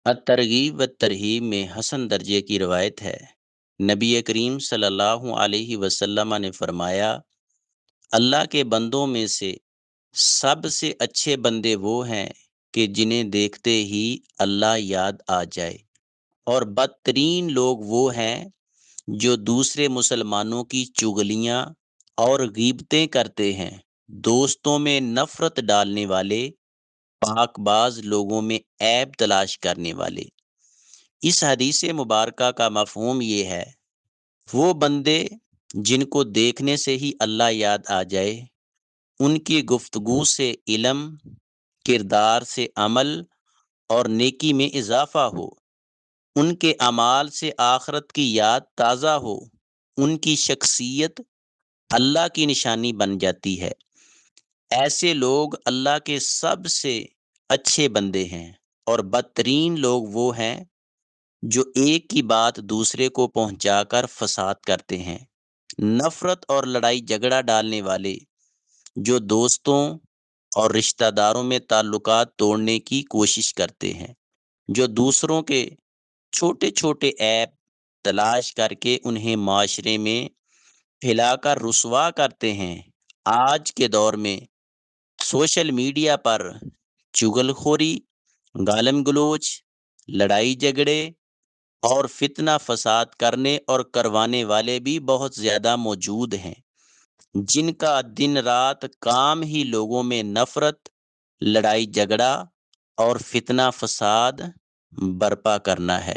الترغیب و ترہیب میں حسن درجے کی روایت ہے۔ نبی کریم صلی اللہ علیہ وسلم نے فرمایا، اللہ کے بندوں میں سے سب سے اچھے بندے وہ ہیں کہ جنہیں دیکھتے ہی اللہ یاد آ جائے، اور بدترین لوگ وہ ہیں جو دوسرے مسلمانوں کی چغلیاں اور غیبتیں کرتے ہیں، دوستوں میں نفرت ڈالنے والے، پاک باز لوگوں میں عیب تلاش کرنے والے۔ اس حدیث مبارکہ کا مفہوم یہ ہے، وہ بندے جن کو دیکھنے سے ہی اللہ یاد آ جائے، ان کی گفتگو سے علم، کردار سے عمل اور نیکی میں اضافہ ہو، ان کے اعمال سے آخرت کی یاد تازہ ہو، ان کی شخصیت اللہ کی نشانی بن جاتی ہے۔ ایسے لوگ اللہ کے سب سے اچھے بندے ہیں، اور بدترین لوگ وہ ہیں جو ایک کی بات دوسرے کو پہنچا کر فساد کرتے ہیں، نفرت اور لڑائی جھگڑا ڈالنے والے، جو دوستوں اور رشتہ داروں میں تعلقات توڑنے کی کوشش کرتے ہیں، جو دوسروں کے چھوٹے چھوٹے عیب تلاش کر کے انہیں معاشرے میں پھیلا کر رسوا کرتے ہیں۔ آج کے دور میں سوشل میڈیا پر چغل خوری، گالم گلوچ، لڑائی جھگڑے اور فتنہ فساد کرنے اور کروانے والے بھی بہت زیادہ موجود ہیں، جن کا دن رات کام ہی لوگوں میں نفرت، لڑائی جھگڑا اور فتنہ فساد برپا کرنا ہے۔